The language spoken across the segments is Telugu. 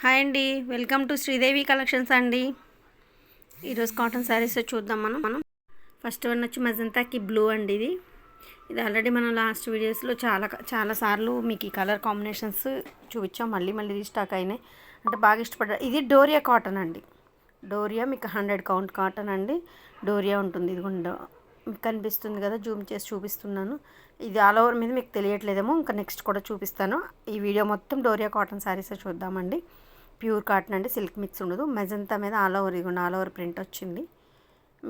హాయ్ అండి, వెల్కమ్ టు శ్రీదేవి కలెక్షన్స్ అండి. ఈరోజు కాటన్ శారీస్ చూద్దాం. మనం ఫస్ట్ వన్ వచ్చి మజంతాకి బ్లూ అండి. ఇది ఆల్రెడీ మనం లాస్ట్ వీడియోస్లో చాలా సార్లు మీకు ఈ కలర్ కాంబినేషన్స్ చూపించాం. మళ్ళీ రీస్టాక్ అయినాయి అంటే బాగా ఇష్టపడ్డారు. ఇది డోరియా కాటన్ అండి. డోరియా మీకు 100 కౌంట్ కాటన్ అండి. డోరియా ఉంటుంది. ఇది మీకు కనిపిస్తుంది కదా, జూమ్ చేసి చూపిస్తున్నాను. ఇది ఆల్ ఓవర్ మీద మీకు తెలియట్లేదేమో, ఇంకా నెక్స్ట్ కూడా చూపిస్తాను. ఈ వీడియో మొత్తం డోరియా కాటన్ శారీస్ చూద్దామండి. ప్యూర్ కాటన్ అండి, సిల్క్ మిక్స్ ఉండదు. మెజంతా మీద ఆల్ ఓవర్ ప్రింట్ వచ్చింది.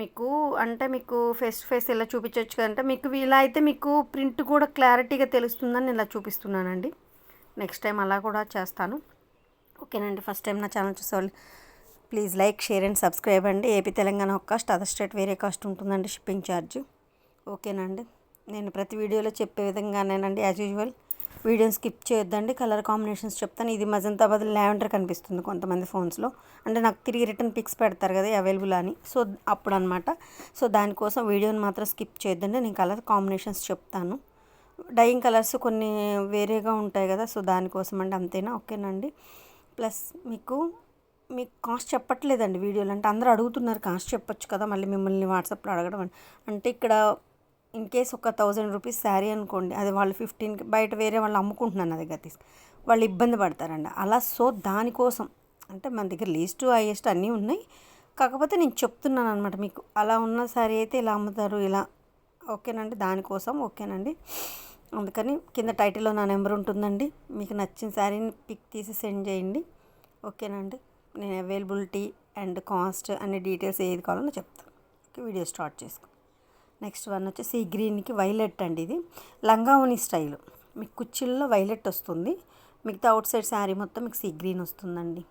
మీకు ఫేస్ టు ఫేస్ ఇలా చూపించవచ్చు కదంటే మీకు ఇలా అయితే మీకు ప్రింట్ కూడా క్లారిటీగా తెలుస్తుందని ఇలా చూపిస్తున్నానండి. నెక్స్ట్ టైం అలా కూడా చేస్తాను. ఓకేనండి. ఫస్ట్ టైం నా ఛానల్ చూసేవాళ్ళు please like, share and subscribe అండి. ఏపీ తెలంగాణ ఒక కాస్ట్, అదర్ స్టేట్ వేరే కాస్ట్ ఉంటుందండి షిప్పింగ్ ఛార్జ్. ఓకేనండి. నేను ప్రతి వీడియోలో చెప్పే విధంగానేనండి యాజ్ యూజువల్. వీడియోని స్కిప్ చేయొద్దండి. కలర్ కాంబినేషన్స్ చెప్తాను. ఇది మజంతా బదులు లావెండర్ కనిపిస్తుంది కొంతమంది ఫోన్స్లో, అంటే నాకు తిరిగి రిటర్న్ పిక్స్ పెడతారు కదా అవైలబుల్ అని, సో అప్పుడు అనమాట. సో దానికోసం వీడియోని మాత్రం స్కిప్ చేయొద్దండి. నేను కలర్ కాంబినేషన్స్ చెప్తాను. డైయింగ్ కలర్స్ కొన్ని వేరేగా ఉంటాయి కదా, సో దానికోసం అండి, అంతేనా? ఓకేనండి. ప్లస్ మీకు కాస్ట్ చెప్పట్లేదండి వీడియోలో, అంటే అందరూ అడుగుతున్నారు కాస్ట్ చెప్పొచ్చు కదా, మళ్ళీ మిమ్మల్ని వాట్సాప్లో అడగడం అంటే ఇక్కడ ఇన్ కేస్ ఒక 1000 రూపీస్ శారీ అనుకోండి, అది వాళ్ళు 15 బయట వేరే వాళ్ళు అమ్ముకుంటున్నారు నా దగ్గర వాళ్ళు ఇబ్బంది పడతారండి అలా. సో దానికోసం అంటే మన దగ్గర లీస్ట్ హైయెస్ట్ అన్నీ ఉన్నాయి, కాకపోతే నేను చెప్తున్నాను అనమాట మీకు. అలా ఉన్న శారీ అయితే ఇలా అమ్ముతారు ఇలా. ఓకేనండి, దానికోసం. ఓకేనండి, అందుకని కింద టైటిల్లో నా నెంబర్ ఉంటుందండి. మీకు నచ్చిన శారీని పిక్ తీసి సెండ్ చేయండి. ఓకేనండి. నేను అవైలబిలిటీ అండ్ కాస్ట్ అన్ని డీటెయిల్స్ ఏది కావాలో చెప్తాను. ఓకే, వీడియో స్టార్ట్ చేసుకో. నెక్స్ట్ వన్ వచ్చి సీ గ్రీన్కి వైలెట్ అండి. ఇది లంగావోని స్టైల్. మీకు కుచ్చిల్లో వైలెట్ వస్తుంది, మిగతా అవుట్ సైడ్ శారీ మొత్తం మీకు సీ గ్రీన్ వస్తుందండి.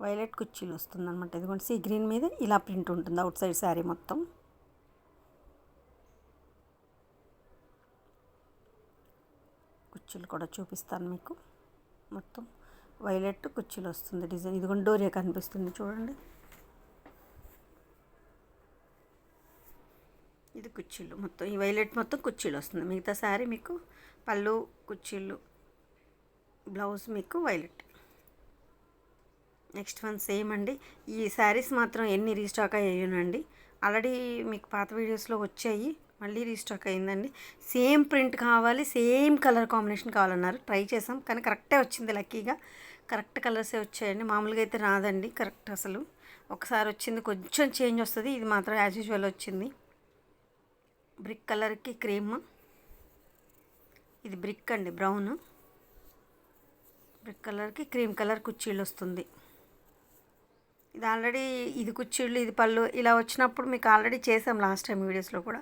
వైలెట్ కుచ్చిలు వస్తుంది అనమాట. ఇదిగోండి, సీ గ్రీన్ మీద ఇలా ప్రింట్ ఉంటుంది అవుట్ సైడ్ శారీ మొత్తం. కుచ్చిలు కూడా చూపిస్తాను మీకు. మొత్తం వైలెట్ కుచ్చిలు వస్తుంది డిజైన్. ఇదిగోండి, డోరియా కనిపిస్తుంది చూడండి. ఇది కుచ్చిళ్ళు మొత్తం, ఈ వైలెట్ మొత్తం కుచ్చిళ్ళు వస్తుంది. మిగతా శారీ మీకు పళ్ళు కుచ్చిళ్ళు, బ్లౌజ్ మీకు వైలెట్. నెక్స్ట్ వన్ సేమ్ అండి. ఈ శారీస్ మాత్రం ఎన్ని రీస్టాక్ అయ్యానండి. ఆల్రెడీ మీకు పాత వీడియోస్లో వచ్చాయి, మళ్ళీ రీస్టాక్ అయ్యిందండి. సేమ్ ప్రింట్ కావాలి, సేమ్ కలర్ కాంబినేషన్ కావాలన్నారు. ట్రై చేసాం కానీ కరెక్టే వచ్చింది. లక్కీగా కరెక్ట్ కలర్సే వచ్చాయండి. మామూలుగా అయితే రాదండి కరెక్ట్. అసలు ఒకసారి వచ్చింది, కొంచెం చేంజ్ వస్తుంది. ఇది మాత్రం యాజ్ యూజువల్ వచ్చింది. బ్రిక్ కలర్కి క్రీమ్, ఇది బ్రిక్ అండి, బ్రౌన్. బ్రిక్ కలర్కి క్రీమ్ కలర్ కుచ్చిళ్ళు వస్తుంది. ఇది ఆల్రెడీ ఇది కుచ్చిళ్ళు, ఇది పళ్ళు ఇలా వచ్చినప్పుడు మీకు ఆల్రెడీ చేసాం లాస్ట్ టైం వీడియోస్లో కూడా.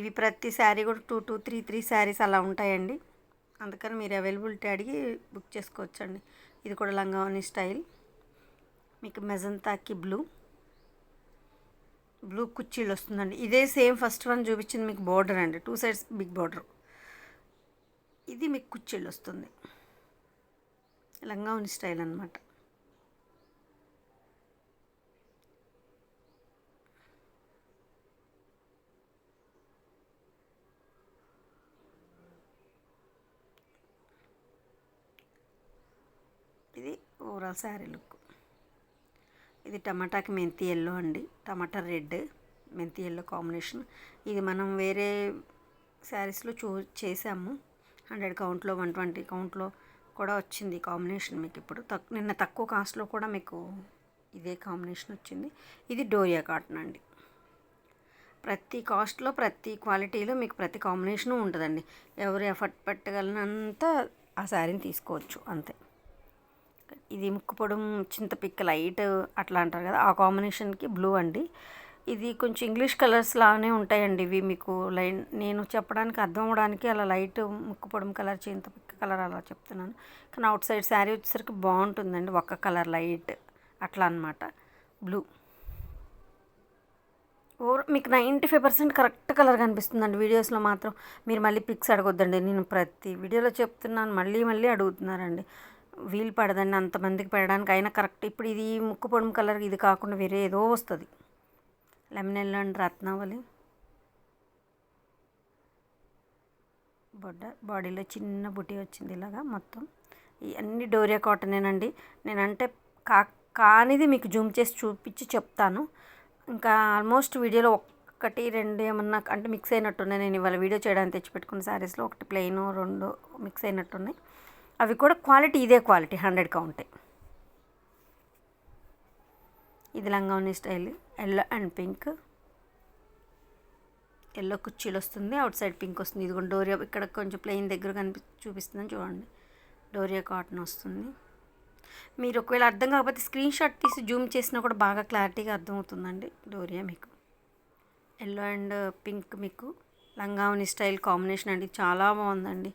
ఇవి ప్రతి శారీ కూడా 2 2 3 శారీస్ అలా ఉంటాయండి. అందుకని మీరు అవైలబిలిటీ అడిగి బుక్ చేసుకోవచ్చండి. ఇది కూడా లంగావోని స్టైల్. మీకు మెజంతాకి బ్లూ కుచ్చిళ్ళు వస్తుందండి. ఇదే సేమ్ ఫస్ట్ వన్ చూపించింది మీకు బోర్డర్ అండి, 2 సైడ్స్ బిగ్ బోర్డర్. ఇది మీకు కుచ్చిళ్ళు వస్తుంది, లంగావోని స్టైల్ అనమాట. ఇది ఓవరాల్ శారీ లుక్. ఇది టమాటాకి మెంతి ఎల్లో అండి, టమాటా రెడ్ మెంతి ఎల్లో కాంబినేషన్. ఇది మనం వేరే శారీస్లో చేసాము. 100 కౌంట్లో 120 కౌంట్లో కూడా వచ్చింది కాంబినేషన్ మీకు. ఇప్పుడు నిన్న తక్కువ కాస్ట్లో కూడా మీకు ఇదే కాంబినేషన్ వచ్చింది. ఇది డోరియా కాటన్ అండి. ప్రతి కాస్ట్లో ప్రతి క్వాలిటీలో మీకు ప్రతి కాంబినేషను ఉంటుందండి. ఎవరు ఎఫర్ట్ పెట్టగలనంత ఆ శారీని తీసుకోవచ్చు అంతే. ఇది ముక్కు పొడం చింతపిక్క లైట్ అట్లా అంటారు కదా, ఆ కాంబినేషన్కి బ్లూ అండి. ఇది కొంచెం ఇంగ్లీష్ కలర్స్ లానే ఉంటాయండి ఇవి. మీకు నేను చెప్పడానికి అర్థం అవ్వడానికి అలా లైట్ ముక్కు పొడం కలర్, చింతపిక్క కలర్ అలా చెప్తున్నాను. కానీ అవుట్ సైడ్ శారీ వచ్చేసరికి బాగుంటుందండి, ఒక్క కలర్ లైట్ అట్లా అనమాట. బ్లూ మీకు 95% కరెక్ట్ కలర్ కనిపిస్తుందండి. వీడియోస్లో మాత్రం మీరు మళ్ళీ పిక్స్ అడగొద్దండి. నేను ప్రతి వీడియోలో చెప్తున్నాను, మళ్ళీ అడుగుతున్నారండి. వీలు పడదండి అంతమందికి పెట్టడానికి. అయినా కరెక్ట్. ఇప్పుడు ఇది ముక్కు పొడం కలర్, ఇది కాకుండా వేరే ఏదో వస్తుంది. లెమన్ ఎల్లో అండ్ రత్నావళి. బాడీలో చిన్న బుటీ వచ్చింది ఇలాగా మొత్తం. ఇవన్నీ డోరియా కాటనేనండి. నేనంటే కానిది మీకు జూమ్ చేసి చూపించి చెప్తాను. ఇంకా ఆల్మోస్ట్ వీడియోలో ఒకటి రెండు ఏమన్నా అంటే మిక్స్ అయినట్టున్నాయి. నేను ఇవాళ వీడియో చేయడానికి తెచ్చిపెట్టుకున్న శారీస్లో ఒకటి ప్లెయిన్, రెండు మిక్స్ అయినట్టున్నాయి. అవి కూడా క్వాలిటీ ఇదే క్వాలిటీ 100గా ఉంటాయి. ఇది లంగావని style, yellow and pink. Yellow కుర్చీలు వస్తుంది, అవుట్ సైడ్ పింక్ వస్తుంది. ఇది కూడా డోరియా, ఇక్కడ కొంచెం ప్లెయిన్ దగ్గర చూపిస్తుందని చూడండి. డోరియా కాటన్ వస్తుంది. మీరు ఒకవేళ అర్థం కాకపోతే స్క్రీన్ షాట్ తీసి జూమ్ చేసినా కూడా బాగా క్లారిటీగా అర్థమవుతుందండి. డోరియా మీకు ఎల్లో అండ్ పింక్ మీకు లంగావని స్టైల్ కాంబినేషన్ అండి. చాలా బాగుందండి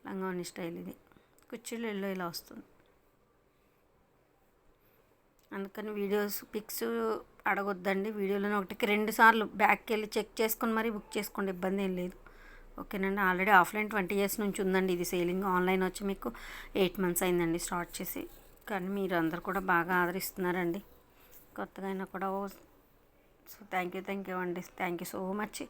లంగావని స్టైల్. ఇది కుర్చీలు ఎల్లో ఇలా వస్తుంది. అందుకని వీడియోస్ పిక్స్ అడగొద్దండి. వీడియోలోనే ఒకటికి 2 సార్లు బ్యాక్కి వెళ్ళి చెక్ చేసుకొని మరీ బుక్ చేసుకోండి, ఇబ్బంది ఏం లేదు. ఓకేనండి. ఆల్రెడీ ఆఫ్లైన్ 20 years నుంచి ఉందండి ఇది సేలింగ్. ఆన్లైన్ వచ్చి మీకు 8 months అయిందండి స్టార్ట్ చేసి. కానీ మీరు అందరు కూడా బాగా ఆదరిస్తున్నారండి. కొత్తగా అయినా కూడా సో థ్యాంక్ యూ అండి. Thank you so much.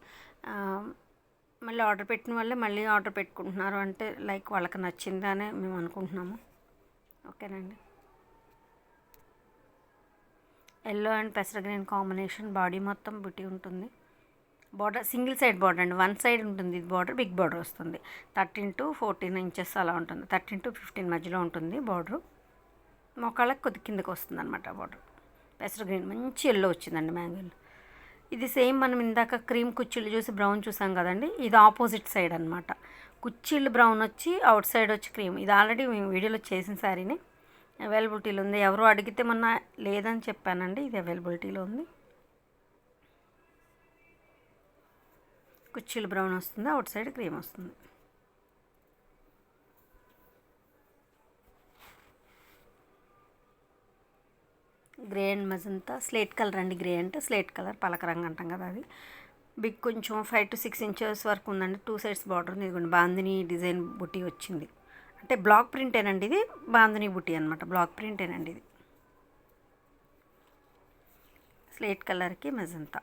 మళ్ళీ ఆర్డర్ పెట్టిన వాళ్ళే మళ్ళీ ఆర్డర్ పెట్టుకుంటున్నారు అంటే లైక్ వాళ్ళకి నచ్చిందనే మేము అనుకుంటున్నాము. ఓకేనండి. ఎల్లో అండ్ పెసర గ్రీన్ కాంబినేషన్, బాడీ మొత్తం బుటీ ఉంటుంది. బార్డర్ సింగిల్ సైడ్ బార్డర్ అండి, 1 side ఉంటుంది. ఇది బార్డర్ బిగ్ బార్డర్ వస్తుంది. 13 to 14 inches అలా ఉంటుంది. 13 to 15 మధ్యలో ఉంటుంది బార్డరు. మోకాళ్ళకి కొద్ది కిందకి వస్తుంది అనమాట బార్డర్. పెసర గ్రీన్ మంచి ఎల్లో వచ్చిందండి మ్యాంగోలో. ఇది సేమ్ మనం ఇందాక క్రీమ్ కుర్చీలు చూసి బ్రౌన్ చూసాం కదండి, ఇది ఆపోజిట్ సైడ్ అనమాట. కుర్చీలు బ్రౌన్ వచ్చి అవుట్ సైడ్ వచ్చి క్రీమ్. ఇది ఆల్రెడీ మేము వీడియోలో చేసిన శారీని, అవైలబిలిటీలో ఉంది. ఎవరు అడిగితే మొన్న లేదని చెప్పానండి, ఇది అవైలబిలిటీలో ఉంది. కుర్చీలు బ్రౌన్ వస్తుంది, అవుట్ సైడ్ క్రీమ్ వస్తుంది. Grey and magenta slate colour అండి. గ్రే అంటే స్లేట్ కలర్, పలక రంగు అంటాం కదా అది. బిగ్ కొంచెం 5 to 6 inches వరకు ఉందండి. 2 sides బార్డర్ ఉంది. ఇదిగోండి బాందిని డిజైన్ బుట్టి వచ్చింది. అంటే బ్లాక్ ప్రింటేనండి ఇది, బాందిని బుట్టి అనమాట. బ్లాక్ ప్రింటేనండి ఇది. స్లేట్ కలర్కి మజంతా.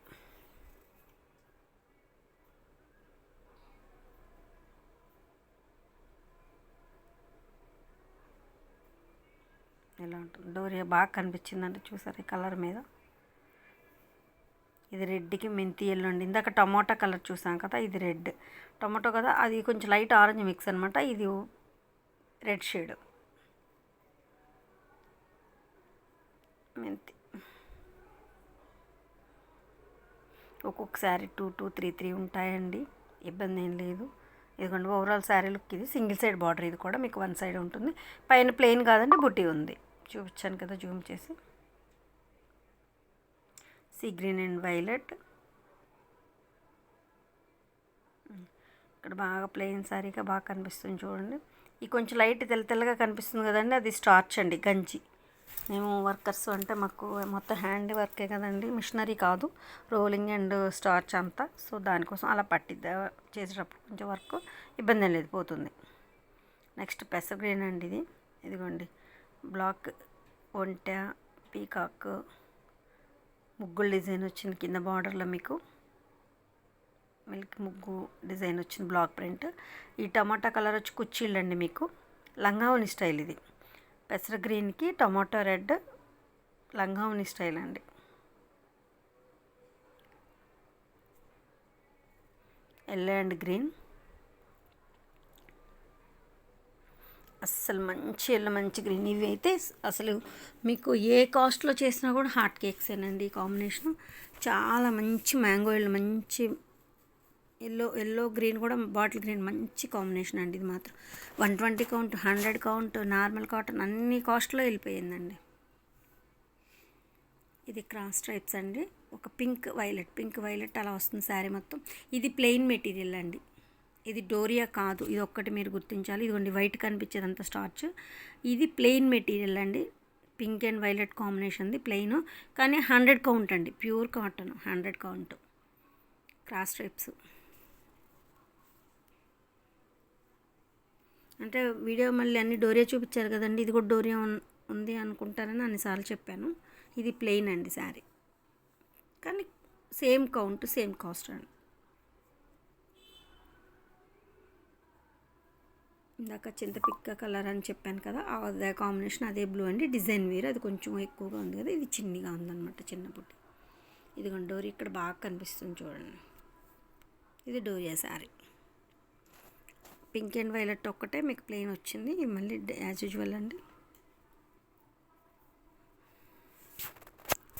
ఇలా ఉంటుంది. డోరియా బాగా కనిపించిందంటే చూసారు ఈ కలర్ మీద. ఇది రెడ్కి మెంతి ఎల్లో అండి. ఇందాక టమాటా కలర్ చూసాం కదా, ఇది రెడ్ టమాటో కదా, అది కొంచెం లైట్ ఆరెంజ్ మిక్స్ అనమాట. ఇది రెడ్ షేడ్ మెంతి. ఒక్కొక్క శారీ 2 to 3 ఉంటాయండి, ఇబ్బంది ఏం లేదు. ఇదిగోండి ఓవరాల్ శారీ లుక్ ఇది. సింగిల్ సైడ్ బార్డర్ ఇది కూడా మీకు 1 side ఉంటుంది. పైన ప్లెయిన్ కాదండి, బుట్టి ఉంది. చూపించాను కదా జూమ్ చేసి. See green and violet. ఇక్కడ బాగా ప్లెయిన్ శారీగా బాగా కనిపిస్తుంది చూడండి. ఈ కొంచెం లైట్ తెల్లగా కనిపిస్తుంది కదండి, అది స్టార్చ్ అండి, గంజి. మేము వర్కర్స్ అంటే మాకు మొత్తం హ్యాండ్ వర్కే కదండి, మిషనరీ కాదు. రోలింగ్ అండ్ స్టార్చ్ అంతా. సో దానికోసం అలా పట్టిద్దా చేసేటప్పుడు కొంచెం వర్క్ ఇబ్బంది ఏం లేదు, పోతుంది. నెక్స్ట్ పెసర్ గ్రీన్ అండి ఇది. ఇదిగోండి బ్లాక్ ఒంటె పీకాక్ ముగ్గులు డిజైన్ వచ్చింది కింద బార్డర్లో మీకు. మిల్క్ ముగ్గు డిజైన్ వచ్చింది, బ్లాక్ ప్రింట్. ఈ టమాటా కలర్ వచ్చి కుర్చీలు అండి మీకు. లంగావని స్టైల్ ఇది. పెసర గ్రీన్కి టమాటో రెడ్ లంగావని స్టైల్ అండి. Yellow and green. అస్సలు మంచి ఎల్లో మంచి గ్రీన్. ఇవి అయితే అసలు మీకు ఏ కాస్ట్లో చేసినా కూడా హాట్ కేక్సేనండి. ఈ కాంబినేషను చాలా మంచి మ్యాంగో ఎల్లో, మంచి ఎల్లో గ్రీన్ కూడా బాటిల్ గ్రీన్ మంచి కాంబినేషన్ అండి. ఇది మాత్రం 120 కౌంట్, 100 కౌంట్, నార్మల్ కాటన్ అన్ని కాస్ట్లో వెళ్ళిపోయిందండి. ఇది క్రాస్ స్ట్రైప్స్ అండి. ఒక పింక్ వైలెట్ అలా వస్తుంది శారీ మొత్తం. ఇది ప్లెయిన్ మెటీరియల్ అండి, ఇది డోరియా కాదు. ఇది ఒక్కటి మీరు గుర్తించాలి. ఇదిగోండి వైట్ కనిపించేదంతా స్టార్చ్. ఇది ప్లెయిన్ మెటీరియల్ అండి. పింక్ అండ్ వైలెట్ కాంబినేషన్ది ప్లెయిన్, కానీ 100 కౌంట్ అండి, pure cotton 100 count. Cross stripes అంటే వీడియో మళ్ళీ అన్ని డోరియా చూపించారు కదండి, ఇది కూడా డోరియా ఉంది అనుకుంటారని అన్నిసార్లు చెప్పాను. ఇది ప్లెయిన్ అండి శారీ, కానీ సేమ్ కౌంట్ సేమ్ కాస్ట్ అండి. ఇందాక చింతపిక్క కలర్ అని చెప్పాను కదా, అదే కాంబినేషన్, అదే బ్లూ అండి. డిజైన్ వేరు, అది కొంచెం ఎక్కువగా ఉంది కదా, ఇది చిన్నగా ఉందన్నమాట, చిన్న బుట్టి. ఇదిగోండి డోరీ ఇక్కడ బాగా కనిపిస్తుంది చూడండి. ఇది doria sari. Pink and violet ఒక్కటే మీకు ప్లెయిన్ వచ్చింది. మళ్ళీ యాజ్ యూజువల్ అండి.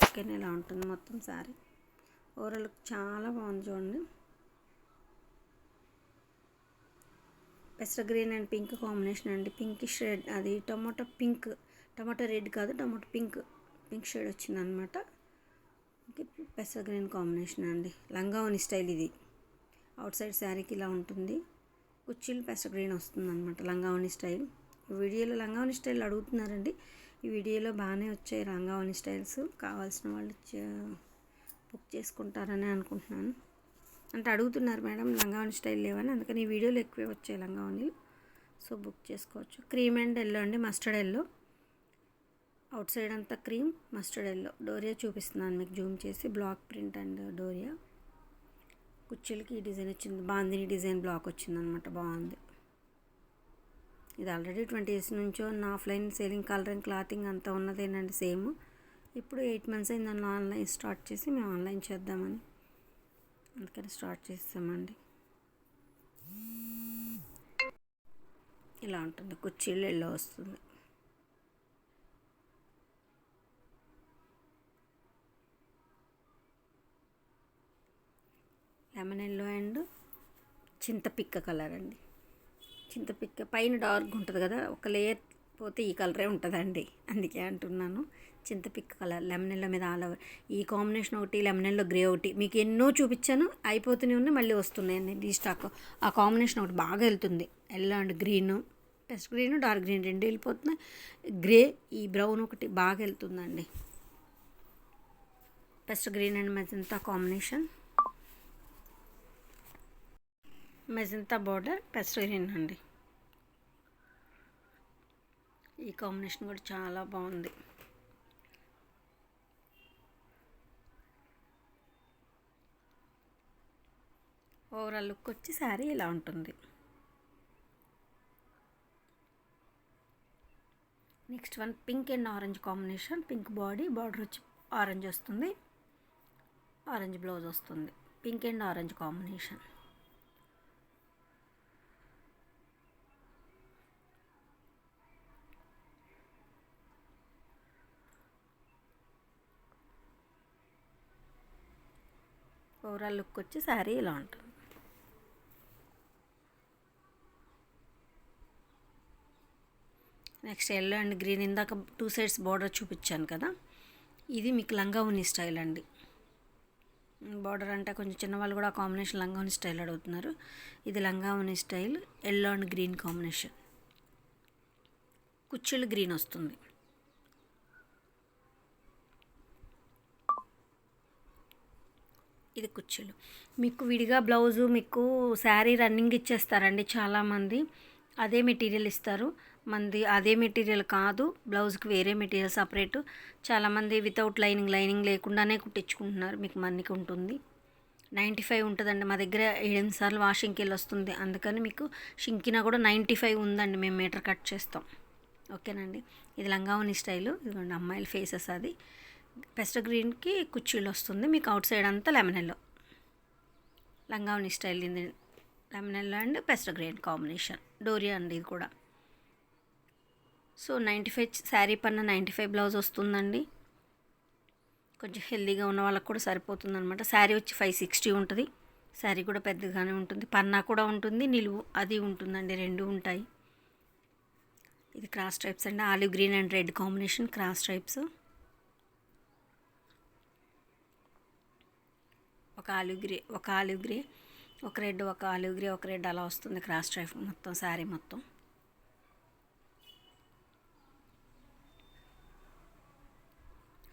ఓకేనా, ఇలా ఉంటుంది మొత్తం శారీ. ఓవరాల్ చాలా బాగుంది చూడండి. పెసర గ్రీన్ అండ్ పింక్ కాంబినేషన్ అండి. పింకిష్ రెడ్, అది టమాటో పింక్, టమాటో రెడ్ కాదు, టమాటో పింక్ షేడ్ వచ్చింది అనమాట. పెసర గ్రీన్ కాంబినేషన్ అండి. లంగావోని స్టైల్ ఇది. అవుట్ సైడ్ శారీకి ఇలా ఉంటుంది. కుర్చీలు పెసర గ్రీన్ వస్తుంది అనమాట, లంగావోని స్టైల్. వీడియోలో లంగావోని స్టైల్ అడుగుతున్నారండి. ఈ వీడియోలో బాగానే వచ్చాయి లంగావోని స్టైల్స్. కావాల్సిన వాళ్ళు బుక్ చేసుకుంటారని అనుకుంటున్నాను. అంటే అడుగుతున్నారు మేడం లంగావోని స్టైల్ లేవని, అందుకని ఈ వీడియోలో ఎక్కువే వచ్చాయి లంగావోనీలు. సో బుక్ చేసుకోవచ్చు. క్రీమ్ అండ్ ఎల్లో అండి, మస్టర్డ్ ఎల్లో. అవుట్ సైడ్ అంతా క్రీమ్, మస్టర్డ్ ఎల్లో. డోరియా చూపిస్తున్నాను మీకు జూమ్ చేసి. బ్లాక్ ప్రింట్ అండ్ డోరియా. కుర్చీలకి ఈ డిజైన్ వచ్చింది, బాందిని డిజైన్ బ్లాక్ వచ్చిందనమాట, బాగుంది. ఇది ఆల్రెడీ 20 years నుంచో నా ఆఫ్లైన్ సేలింగ్, కలరింగ్, క్లాతింగ్ అంతా ఉన్నదేనండి సేమ్. ఇప్పుడు 8 months అయింది నన్ను ఆన్లైన్ స్టార్ట్ చేసి, మేము ఆన్లైన్ చేద్దామని అందుకని స్టార్ట్ చేస్తామండి. ఇలా ఉంటుంది, కుర్చీలు ఎల్లో వస్తుంది. లెమన్ ఎల్లో అండ్ చింతపిక్క కలర్ అండి. చింతపిక్క పైన డార్క్ ఉంటుంది కదా, ఒక లేయర్ పోతే ఈ కలరే ఉంటుందండి, అందుకే అంటున్నాను. చింతపిక్క కలర్ లెమన్ ఎల్లో మీద ఆల్ ఓవర్. ఈ కాంబినేషన్ ఒకటి, లెమన్ ఎల్లో గ్రే ఒకటి, మీకు ఎన్నో చూపించాను, అయిపోతూనే ఉన్నాయి, మళ్ళీ వస్తున్నాయండి ఈ స్టాక్. ఆ కాంబినేషన్ ఒకటి బాగా వెళ్తుంది. Yellow and green, pista green, dark green రెండు వెళ్ళిపోతున్నాయి. గ్రే, ఈ బ్రౌన్ ఒకటి బాగా వెళ్తుందండి. Pista green and magenta combination. Magenta border, pista green అండి. ఈ కాంబినేషన్ కూడా చాలా బాగుంది. ఓవరాల్ లుక్ వచ్చి శారీ ఇలా ఉంటుంది. Next one pink and orange combination. Pink border వచ్చి ఆరెంజ్ వస్తుంది, ఆరెంజ్ బ్లౌజ్ వస్తుంది. Pink and orange combination. Overall look వచ్చి శారీ ఇలా ఉంటుంది. నెక్స్ట్ ఎల్లో అండ్ గ్రీన్, ఇందాక 2 sides బార్డర్ చూపించాను కదా, ఇది మీకు లంగావోని స్టైల్ అండి. బార్డర్ అంటే కొంచెం చిన్నవాళ్ళు కూడా కాంబినేషన్ లంగావోని స్టైల్ అడుగుతున్నారు. ఇది లంగావోని style, yellow and green combination. కుర్చీలు గ్రీన్ వస్తుంది. ఇది కుర్చీలు. మీకు విడిగా బ్లౌజు, మీకు శారీ రన్నింగ్ ఇచ్చేస్తారండి చాలామంది, అదే మెటీరియల్ ఇస్తారు. మంది అదే మెటీరియల్ కాదు, బ్లౌజ్కి వేరే మెటీరియల్ సపరేటు. చాలామంది వితౌట్ లైనింగ్ లేకుండానే కుట్టించుకుంటున్నారు, మీకు మన్నికి ఉంటుంది. 95 ఉంటుందండి మా దగ్గర. 7 సార్లు వాషింగ్కి వెళ్ళి వస్తుంది, అందుకని మీకు షింకినా కూడా 95 ఉందండి, మేము మీటర్ కట్ చేస్తాం. ఓకేనండి. ఇది లంగావోని స్టైలు. ఇదిగోండి అమ్మాయిల ఫేసెస్. అది పెస్టర్ గ్రీన్కి కుర్చీలు వస్తుంది, మీకు అవుట్ సైడ్ అంతా లెమన్ ఎల్లో. లంగావోని స్టైల్ ఇది, lemon yellow and pester green combination. Doria అండి ఇది కూడా. సో 95 శారీ పైన 95 బ్లౌజ్ వస్తుందండి. కొంచెం హెల్దీగా ఉన్న వాళ్ళకి కూడా సరిపోతుంది అనమాట. శారీ వచ్చి 560 ఉంటుంది. శారీ కూడా పెద్దగానే ఉంటుంది, పన్నా కూడా ఉంటుంది, నిలువు అది ఉంటుందండి, రెండు ఉంటాయి. ఇది క్రాస్ స్ట్రైప్స్ అండి, olive green and red combination cross stripes. ఒక ఆలివ్ గ్రే, ఒక రెడ్, ఒక ఆలివ్ గ్రే, ఒక రెడ్, అలా వస్తుంది క్రాస్ స్ట్రైప్ మొత్తం శారీ మొత్తం.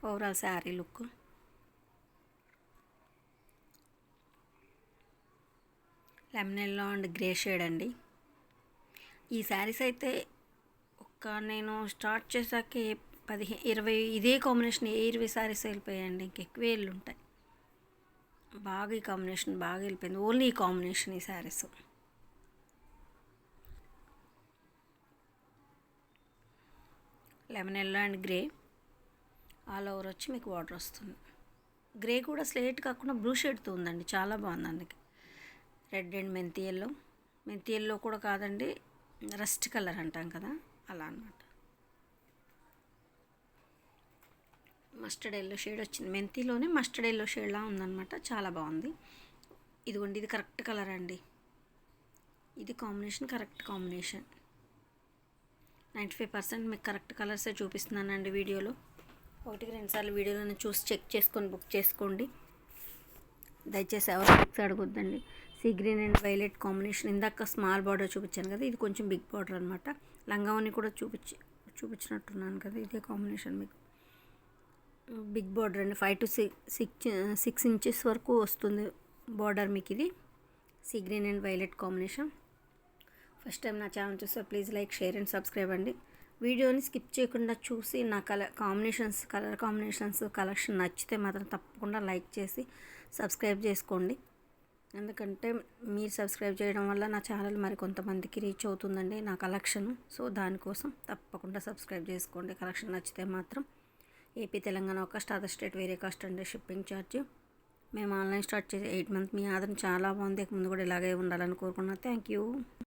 Overall sari look. Lemon yellow and grey shade అండి. ఈ శారీస్ అయితే నేను స్టార్ట్ చేశాకే 15-20 ఇదే కాంబినేషన్ 20 శారీస్ వెళ్ళిపోయాయండి, ఇంకెక్కువే ఉంటాయి. బాగా ఈ కాంబినేషన్ బాగా వెళ్ళిపోయింది, ఓన్లీ ఈ కాంబినేషన్ ఈ saris. Lemon yellow and grey. All over వచ్చి మీకు వాటర్ వస్తుంది. గ్రే కూడా స్లేట్ కాకుండా బ్లూ షేడ్తో ఉందండి, చాలా బాగుంది. అందుకే రెడ్ అండ్ మెంతి ఎల్లో. మెంతి ఎల్లో కూడా కాదండి, రస్ట్ కలర్ అంటాం కదా, అలా అన్నమాట. మస్టర్డ్ ఎల్లో షేడ్ వచ్చింది, మెంతిలోనే మస్టర్డ్ ఎల్లో షేడ్లా ఉందన్నమాట, చాలా బాగుంది. ఇదిగోండి, ఇది కరెక్ట్ కలర్ అండి, ఇది కాంబినేషన్ కరెక్ట్ కాంబినేషన్. 95% మీకు కరెక్ట్ కలర్సే చూపిస్తున్నానండి వీడియోలో. 1-2 సార్లు వీడియోలను చూసి చెక్ చేసుకొని బుక్ చేసుకోండి. దయచేసి ఎవరు బుక్స్ అడగొద్దండి. Sea green and violet combination. ఇందాక స్మాల్ బార్డర్ చూపించాను కదా, ఇది కొంచెం బిగ్ బార్డర్ అనమాట. లంగావని కూడా చూపించినట్టున్నాను కదా, ఇదే కాంబినేషన్. మీకు బిగ్ బార్డర్ అండి, 5 to 6 inches వరకు వస్తుంది బార్డర్ మీకు. ఇది see green and violet combination. First time నా ఛానల్ చూస్తే please like, share and subscribe అండి. వీడియోని స్కిప్ చేయకుండా చూసి నా కలర్ కాంబినేషన్స్ కలెక్షన్ నచ్చితే మాత్రం తప్పకుండా లైక్ చేసి సబ్స్క్రైబ్ చేసుకోండి. ఎందుకంటే మీరు సబ్స్క్రైబ్ చేయడం వల్ల నా ఛానల్ మరి కొంతమందికి రీచ్ అవుతుందండి నా కలెక్షన్. సో దానికోసం తప్పకుండా సబ్స్క్రైబ్ చేసుకోండి. కలెక్షన్ నచ్చితే మాత్రం. ఏపీ, తెలంగాణ ఒక కాస్ట్, అదర్ స్టేట్ వేరే కాస్ట్ అండి షిప్పింగ్ ఛార్జ్. మేము ఆన్లైన్ స్టార్ట్ చేసి 8 months. మీ ఆదరణ చాలా బాగుంది, ముందు కూడా ఇలాగే ఉండాలని కోరుకున్నాను. Thank you.